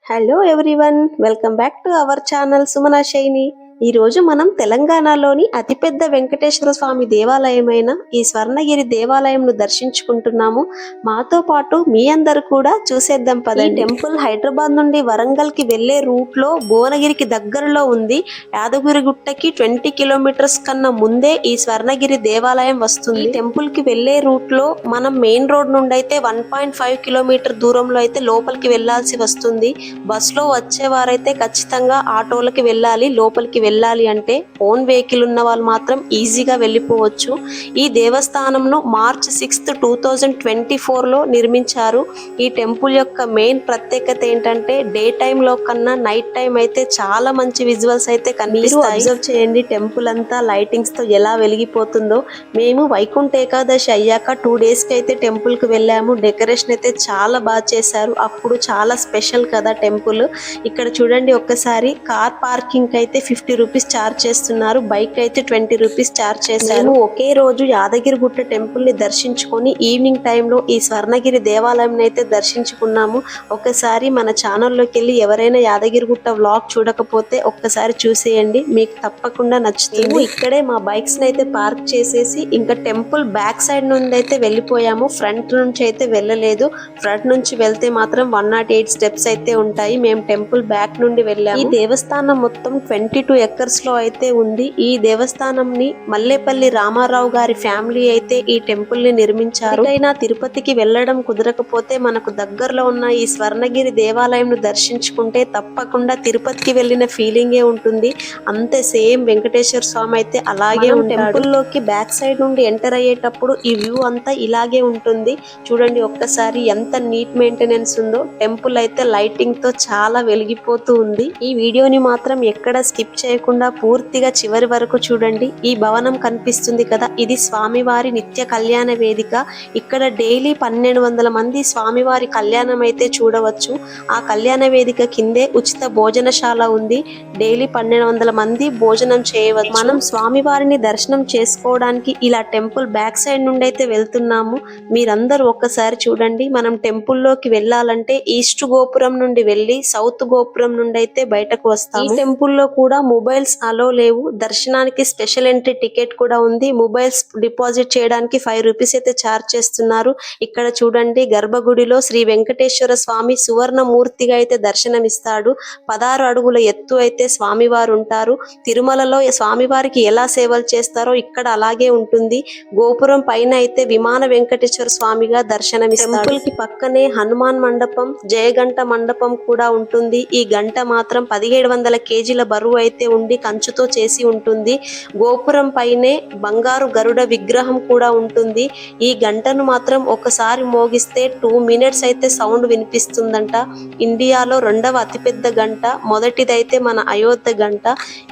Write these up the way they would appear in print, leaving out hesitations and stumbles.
Hello everyone, welcome back to our channel Sumana Shaini. ఈ రోజు మనం తెలంగాణలోని అతిపెద్ద వెంకటేశ్వర స్వామి దేవాలయమైన ఈ స్వర్ణగిరి దేవాలయంను దర్శించుకుంటున్నాము. మాతో పాటు మీ అందరు కూడా చూసేద్దాం పదండి. ఈ టెంపుల్ హైదరాబాద్ నుండి వరంగల్ కి వెళ్లే రూట్ లో భువనగిరికి దగ్గరలో ఉంది. యాదగిరిగుట్టకి 20 కిలోమీటర్స్ కన్నా ముందే ఈ స్వర్ణగిరి దేవాలయం వస్తుంది. ఈ టెంపుల్ కి వెళ్లే రూట్ లో మనం మెయిన్ రోడ్ నుండి అయితే 1.5 కిలోమీటర్ దూరంలో అయితే లోపలికి వెళ్లాల్సి వస్తుంది. బస్ లో వచ్చేవారైతే ఖచ్చితంగా ఆటోలకి వెళ్ళాలి. లోపలికి వెళ్ళాలి అంటే ఓన్ వెహికల్ ఉన్న వాళ్ళు మాత్రం ఈజీగా వెళ్ళిపోవచ్చు. ఈ దేవస్థానంను మార్చ్ 6, 2024 లో నిర్మించారు. ఈ టెంపుల్ యొక్క మెయిన్ ప్రత్యేకత ఏంటంటే డే టైమ్ లో కన్నా నైట్ టైం అయితే చాలా మంచి విజువల్స్ అయితే కనిపిస్తాయి. అబ్జర్వ్ చేయండి టెంపుల్ అంతా లైటింగ్స్ తో ఎలా వెలిగిపోతుందో. మేము వైకుంఠ ఏకాదశి అయ్యాక 2 డేస్ కి అయితే టెంపుల్ కి వెళ్ళాము. డెకరేషన్ అయితే చాలా బాగా చేశారు. అప్పుడు చాలా స్పెషల్ కదా టెంపుల్. ఇక్కడ చూడండి ఒక్కసారి కార్ పార్కింగ్ అయితే 50 రూపీస్ చార్జ్ చేస్తున్నారు. బైక్ అయితే 20 రూపీస్ చార్జ్ చేశారు. ఒకే రోజు యాదగిరిగుట్ట టెంపుల్ ని దర్శించుకొని ఈవినింగ్ టైంలో ఈ స్వర్ణగిరి దేవాలయం అయితే దర్శించుకున్నాము. ఒకసారి మన ఛానల్లోకి వెళ్ళి ఎవరైనా యాదగిరిగుట్ట వ్లాగ్ చూడకపోతే ఒక్కసారి చూసేయండి, మీకు తప్పకుండా నచ్చుతుంది. ఇక్కడే మా బైక్స్ అయితే పార్క్ చేసేసి ఇంకా టెంపుల్ బ్యాక్ సైడ్ నుండి అయితే వెళ్ళిపోయాము. ఫ్రంట్ నుంచి అయితే వెళ్ళలేదు. ఫ్రంట్ నుంచి వెళ్తే మాత్రం 108 స్టెప్స్ అయితే ఉంటాయి. మేము టెంపుల్ బ్యాక్ నుండి వెళ్ళాము. ఈ దేవస్థానం మొత్తం 22 ఎకర్స్ లో అయితే ఉంది. ఈ దేవస్థానంని మల్లేపల్లి రామారావు గారి ఫ్యామిలీ అయితే ఈ టెంపుల్ ని నిర్మించారు. అయినా తిరుపతికి వెళ్ళడం కుదరకపోతే మనకు దగ్గరలో ఉన్న ఈ స్వర్ణగిరి దేవాలయం ను దర్శించుకుంటే తప్పకుండా తిరుపతికి వెళ్ళిన ఫీలింగే ఉంటుంది. అంతే సేమ్ వెంకటేశ్వర స్వామి అయితే అలాగే టెంపుల్ లోకి బ్యాక్ సైడ్ నుండి ఎంటర్ అయ్యేటప్పుడు ఈ వ్యూ అంతా ఇలాగే ఉంటుంది. చూడండి ఒక్కసారి ఎంత నీట్ మెయింటెనెన్స్ ఉందో. టెంపుల్ అయితే లైటింగ్ తో చాలా వెలిగిపోతూ ఉంది. ఈ వీడియోని మాత్రం ఎక్కడ స్కిప్ చేయకుండా పూర్తిగా చివరి వరకు చూడండి. ఈ భవనం కనిపిస్తుంది కదా, ఇది స్వామివారి నిత్య కళ్యాణ వేదిక. ఇక్కడ డైలీ 1200 మంది స్వామివారి కళ్యాణం అయితే చూడవచ్చు. ఆ కళ్యాణ వేదిక కిందే ఉచిత భోజనశాల ఉంది. డైలీ 1200 మంది భోజనం చేయవచ్చు. మనం స్వామివారిని దర్శనం చేసుకోవడానికి ఇలా టెంపుల్ బ్యాక్ సైడ్ నుండి అయితే వెళ్తున్నాము. మీరందరూ ఒక్కసారి చూడండి. మనం టెంపుల్ లోకి వెళ్ళాలంటే ఈస్ట్ గోపురం నుండి వెళ్ళి సౌత్ గోపురం నుండి అయితే బయటకు వస్తాము. ఈ టెంపుల్ లో కూడా మొబైల్స్ అలో లేవు. దర్శనానికి స్పెషల్ ఎంట్రీ టికెట్ కూడా ఉంది. మొబైల్స్ డిపాజిట్ చేయడానికి 5 రూపీస్ అయితే చార్జ్ చేస్తున్నారు. ఇక్కడ చూడండి గర్భగుడిలో శ్రీ వెంకటేశ్వర స్వామి సువర్ణ మూర్తిగా అయితే దర్శనమిస్తాడు. 16 అడుగుల ఎత్తు అయితే స్వామివారు ఉంటారు. తిరుమలలో స్వామివారికి ఎలా సేవలు చేస్తారో ఇక్కడ అలాగే ఉంటుంది. గోపురం పైన అయితే విమాన వెంకటేశ్వర స్వామిగా దర్శనమిస్తాడు. టెంపుల్ కి పక్కనే హనుమాన్ మండపం, జయగంట మండపం కూడా ఉంటుంది. ఈ గంట మాత్రం 1700 కేజీల బరువు అయితే ఉండి కంచుతో చేసి ఉంటుంది. గోపురం పైనే బంగారు గరుడ విగ్రహం కూడా ఉంటుంది. ఈ గంటను మాత్రం ఒకసారి మోగిస్తే 2 మినిట్స్ అయితే సౌండ్ వినిపిస్తుందంట. ఇండియాలో 2వ అతిపెద్ద గంట. మొదటిదైతే మన అయోధ్య గంట.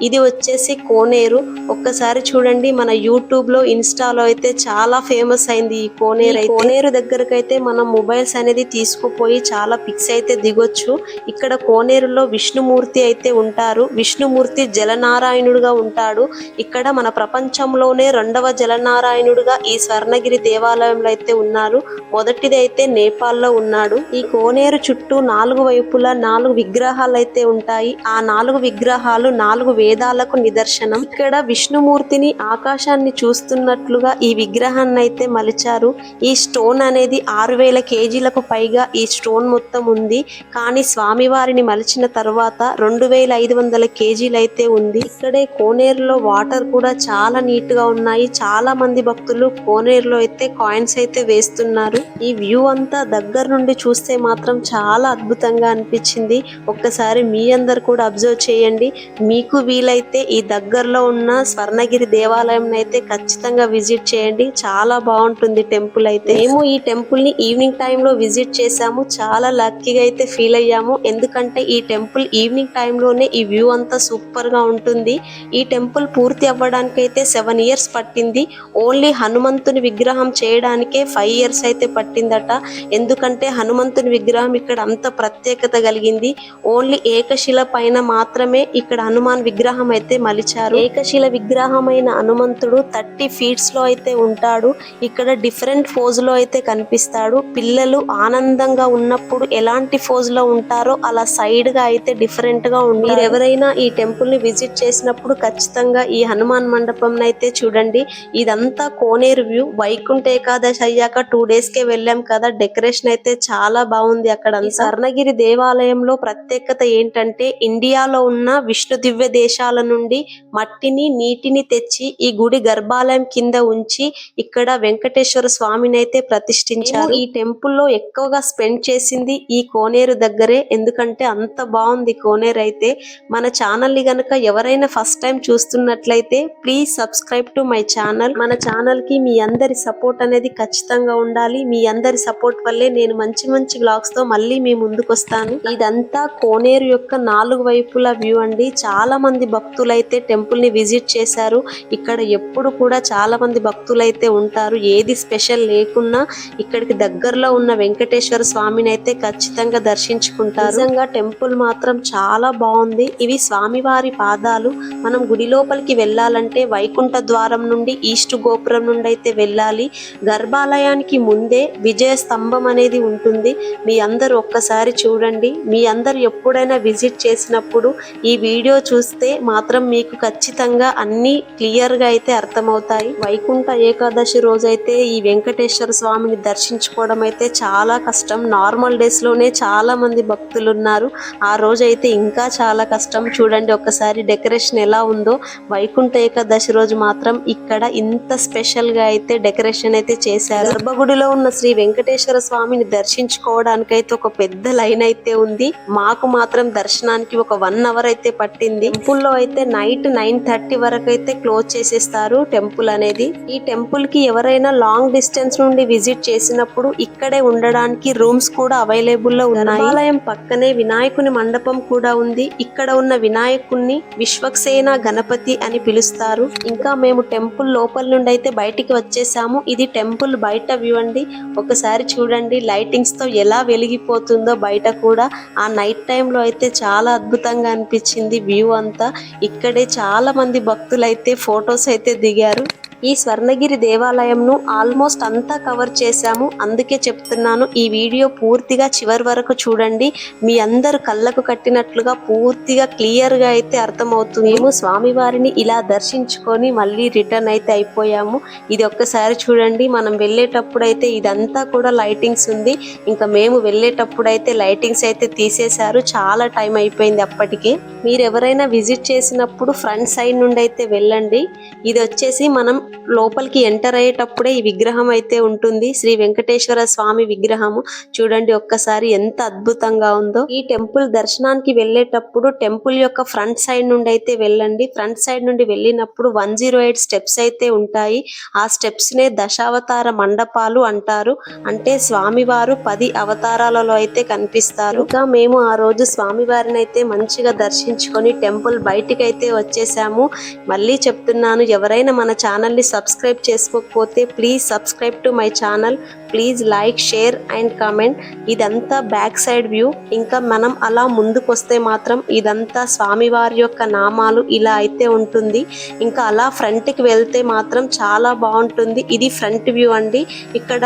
ఇది వచ్చేసి కోనేరు. ఒక్కసారి చూడండి మన యూట్యూబ్ లో, ఇన్స్టాలో అయితే చాలా ఫేమస్ అయింది ఈ కోనేరు. కోనేరు దగ్గరకు అయితే మనం మొబైల్స్ అనేది తీసుకుపోయి చాలా పిక్స్ అయితే దిగొచ్చు. ఇక్కడ కోనేరులో విష్ణుమూర్తి అయితే ఉంటారు. విష్ణుమూర్తి జలనారాయణుడుగా ఉంటాడు. ఇక్కడ మన ప్రపంచంలోనే 2వ జలనారాయణుడుగా ఈ స్వర్ణగిరి దేవాలయంలో అయితే ఉన్నారు. మొదటిది అయితే నేపాల్లో ఉన్నాడు. ఈ కోనేరు చుట్టూ 4 వైపులా 4 విగ్రహాలు అయితే ఉంటాయి. ఆ 4 విగ్రహాలు 4 వేదాలకు నిదర్శనం. ఇక్కడ విష్ణుమూర్తిని ఆకాశాన్ని చూస్తున్నట్లుగా ఈ విగ్రహాన్ని అయితే మలిచారు. ఈ స్టోన్ అనేది 6000 కేజీలకు పైగా ఈ స్టోన్ మొత్తం ఉంది. కానీ స్వామివారిని మలిచిన తర్వాత 2500 కేజీలు అయితే ఉంది. ఇక్కడే కోనేరులో వాటర్ కూడా చాలా నీట్ గా ఉన్నాయి. చాలా మంది భక్తులు కోనేరులో అయితే కాయిన్స్ అయితే వేస్తున్నారు. ఈ వ్యూ అంతా దగ్గర నుండి చూస్తే మాత్రం చాలా అద్భుతంగా అనిపించింది. ఒక్కసారి మీ అందరు కూడా అబ్జర్వ్ చేయండి. మీకు వీలైతే ఈ దగ్గరలో ఉన్న స్వర్ణగిరి దేవాలయం అయితే ఖచ్చితంగా విజిట్ చేయండి. చాలా బాగుంటుంది టెంపుల్ అయితే. మేము ఈ టెంపుల్ ని ఈవినింగ్ టైమ్ లో విజిట్ చేసాము. చాలా లక్కీగా అయితే ఫీల్ అయ్యాము. ఎందుకంటే ఈ టెంపుల్ ఈవినింగ్ టైమ్ లోనే ఈ వ్యూ అంతా సూపర్ సూపర్ గా ఉంటుంది. ఈ టెంపుల్ పూర్తి అవ్వడానికి అయితే 7 ఇయర్స్ పట్టింది. ఓన్లీ హనుమంతుని విగ్రహం చేయడానికే 5 ఇయర్స్ అయితే పట్టిందట. ఎందుకంటే హనుమంతుని విగ్రహం ఇక్కడ అంత ప్రత్యేకత కలిగింది. ఓన్లీ ఏకశిల పైన మాత్రమే ఇక్కడ హనుమాన్ విగ్రహం అయితే మలిచారు. ఏకశిల విగ్రహమైన హనుమంతుడు 30 ఫీట్స్ లో అయితే ఉంటాడు. ఇక్కడ డిఫరెంట్ ఫోజ్ లో అయితే కనిపిస్తాడు. పిల్లలు ఆనందంగా ఉన్నప్పుడు ఎలాంటి ఫోజ్ లో ఉంటారో అలా సైడ్ గా అయితే డిఫరెంట్ గా ఉంటారు. మీరు ఎవరైనా ఈ టెంపుల్ ని విజిట్ చేసినప్పుడు ఖచ్చితంగా ఈ హనుమాన్ మండపం అయితే చూడండి. ఇదంతా కోనేరు వ్యూ. వైకుంఠ ఏకాదశి అయ్యాక 2 డేస్ కే వెళ్ళాం కదా, డెకరేషన్ అయితే చాలా బాగుంది అక్కడ. స్వర్ణగిరి దేవాలయంలో ప్రత్యేకత ఏంటంటే ఇండియాలో ఉన్న విష్ణు దివ్య దేశాల నుండి మట్టిని నీటిని తెచ్చి ఈ గుడి గర్భాలయం కింద ఉంచి ఇక్కడ వెంకటేశ్వర స్వామిని అయితే ప్రతిష్ఠించారు. ఈ టెంపుల్ లో ఎక్కువగా స్పెండ్ చేసింది ఈ కోనేరు దగ్గరే. ఎందుకంటే అంత బాగుంది కోనేరు అయితే. మన ఛానల్ ని గనక ఎవరైనా ఫస్ట్ టైం చూస్తున్నట్లయితే please subscribe to my channel. మన ఛానల్ కి మీ అందరి సపోర్ట్ అనేది ఖచ్చితంగా ఉండాలి. మీ అందరి సపోర్ట్ వల్లే నేను మంచి మంచి వ్లాగ్స్ తో మళ్ళీ మీ ముందుకు వస్తాను. ఇదంతా కోనేరు యొక్క 4 వైపుల వ్యూ అండి. చాలా మంది భక్తులైతే టెంపుల్ ని విజిట్ చేశారు. ఇక్కడ ఎప్పుడు కూడా చాలా మంది భక్తులైతే ఉంటారు. ఏది స్పెషల్ లేకున్నా ఇక్కడికి దగ్గరలో ఉన్న వెంకటేశ్వర స్వామిని అయితే ఖచ్చితంగా దర్శించుకుంటారు. నిజంగా టెంపుల్ మాత్రం చాలా బాగుంది. ఇవి స్వామివారి పాదాలు. మనం గుడి లోపలికి వెళ్ళాలంటే వైకుంఠ ద్వారం నుండి ఈస్ట్ గోపురం నుండి అయితే వెళ్ళాలి. గర్భాలయానికి ముందే విజయ స్తంభం అనేది ఉంటుంది. మీ అందరూ ఒక్కసారి చూడండి. మీ అందరు ఎప్పుడైనా విజిట్ చేసినప్పుడు ఈ వీడియో చూస్తే మాత్రం మీకు ఖచ్చితంగా అన్ని క్లియర్ గా అయితే అర్థమవుతాయి. వైకుంఠ ఏకాదశి రోజైతే ఈ వెంకటేశ్వర స్వామిని దర్శించుకోవడం అయితే చాలా కష్టం. నార్మల్ డేస్ లోనే చాలా మంది భక్తులు ఉన్నారు. ఆ రోజు అయితే ఇంకా చాలా కష్టం. చూడండి ఒక్కసారి డెకరేషన్ ఎలా ఉందో. వైకుంఠ ఏకాదశి రోజు మాత్రం ఇక్కడ ఇంత స్పెషల్ గా అయితే డెకరేషన్ అయితే చేశారు. గర్భగుడిలో ఉన్న శ్రీ వెంకటేశ్వర స్వామిని దర్శించుకోవడానికి అయితే ఒక పెద్ద లైన్ అయితే ఉంది. మాకు మాత్రం దర్శనానికి ఒక 1 అవర్ అయితే పట్టింది. టెంపుల్ లో అయితే నైట్ 9:30 వరకు అయితే క్లోజ్ చేసేస్తారు టెంపుల్ అనేది. ఈ టెంపుల్ కి ఎవరైనా లాంగ్ డిస్టెన్స్ నుండి విజిట్ చేసినప్పుడు ఇక్కడే ఉండడానికి రూమ్స్ కూడా అవైలబుల్ లో ఉన్నాయి. ఆలయం పక్కనే వినాయకుని మండపం కూడా ఉంది. ఇక్కడ ఉన్న వినాయకుణ్ణి విశ్వక్సేన గణపతి అని పిలుస్తారు. ఇంకా మేము టెంపుల్ లోపల నుండి అయితే బయటికి వచ్చేసాము. ఇది టెంపుల్ బయట వ్యూ అండి. ఒకసారి చూడండి లైటింగ్స్ తో ఎలా వెలిగిపోతుందో బయట కూడా. ఆ నైట్ టైం లో అయితే చాలా అద్భుతంగా అనిపించింది వ్యూ అంతా. ఇక్కడే చాలా మంది భక్తులు అయితే ఫొటోస్ అయితే దిగారు. ఈ స్వర్ణగిరి దేవాలయంను ఆల్మోస్ట్ అంతా కవర్ చేశాము. అందుకే చెప్తున్నాను ఈ వీడియో పూర్తిగా చివరి వరకు చూడండి. మీ అందరు కళ్ళకు కట్టినట్లుగా పూర్తిగా క్లియర్ గా అయితే అర్థమవుతుంది. మేము స్వామివారిని ఇలా దర్శించుకొని మళ్ళీ రిటర్న్ అయితే అయిపోయాము. ఇది ఒక్కసారి చూడండి. మనం వెళ్ళేటప్పుడు అయితే ఇదంతా కూడా లైటింగ్స్ ఉంది. ఇంకా మేము వెళ్ళేటప్పుడు అయితే లైటింగ్స్ అయితే తీసేశారు. చాలా టైం అయిపోయింది అప్పటికే. మీరు ఎవరైనా విజిట్ చేసినప్పుడు ఫ్రంట్ సైడ్ నుండి అయితే వెళ్ళండి. ఇది వచ్చేసి మనం లోపలికి ఎంటర్ అయ్యేటప్పుడే ఈ విగ్రహం అయితే ఉంటుంది. శ్రీ వెంకటేశ్వర స్వామి విగ్రహము. చూడండి ఒక్కసారి ఎంత అద్భుతంగా ఉందో. ఈ టెంపుల్ దర్శనానికి వెళ్ళేటప్పుడు టెంపుల్ యొక్క ఫ్రంట్ సైడ్ నుండి అయితే వెళ్ళండి. ఫ్రంట్ సైడ్ నుండి వెళ్ళినప్పుడు 108 స్టెప్స్ అయితే ఉంటాయి. ఆ స్టెప్స్ నే దశావతార మండపాలు అంటారు. అంటే స్వామివారు 10 అవతారాలలో అయితే కనిపిస్తారు. ఇంకా మేము ఆ రోజు స్వామివారిని అయితే మంచిగా దర్శించుకొని టెంపుల్ బయటికి అయితే వచ్చేసాము. మళ్ళీ చెప్తున్నాను ఎవరైనా మన ఛానల్ ని సబ్స్క్రైబ్ చేసుకోకపోతే please subscribe to my channel. Please like share and comment. ఇదంతా బ్యాక్ సైడ్ వ్యూ. ఇంకా మనం అలా ముందుకు వస్తే మాత్రం ఇదంతా స్వామివారి యొక్క నామాలు ఇలా అయితే ఉంటుంది. ఇంకా అలా ఫ్రంట్ కి వెళ్తే మాత్రం చాలా బాగుంటుంది. ఇది ఫ్రంట్ వ్యూ అండి. ఇక్కడ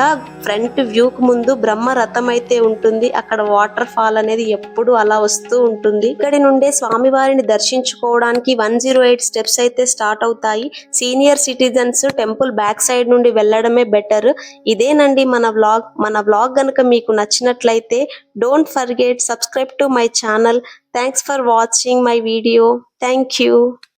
ఫ్రంట్ వ్యూ కు ముందు బ్రహ్మ రథం అయితే ఉంటుంది. అక్కడ వాటర్ ఫాల్ అనేది ఎప్పుడు అలా వస్తూ ఉంటుంది. ఇక్కడి నుండే స్వామివారిని దర్శించుకోవడానికి 108 స్టెప్స్ అయితే స్టార్ట్ అవుతాయి. Senior citizens temple back side నుండి వెళ్ళడమే బెటర్. ఇదేనండి మన వ్లాగ్ గనుక మీకు నచ్చినట్లయితే don't forget subscribe to my channel. Thanks for watching my video. Thank you.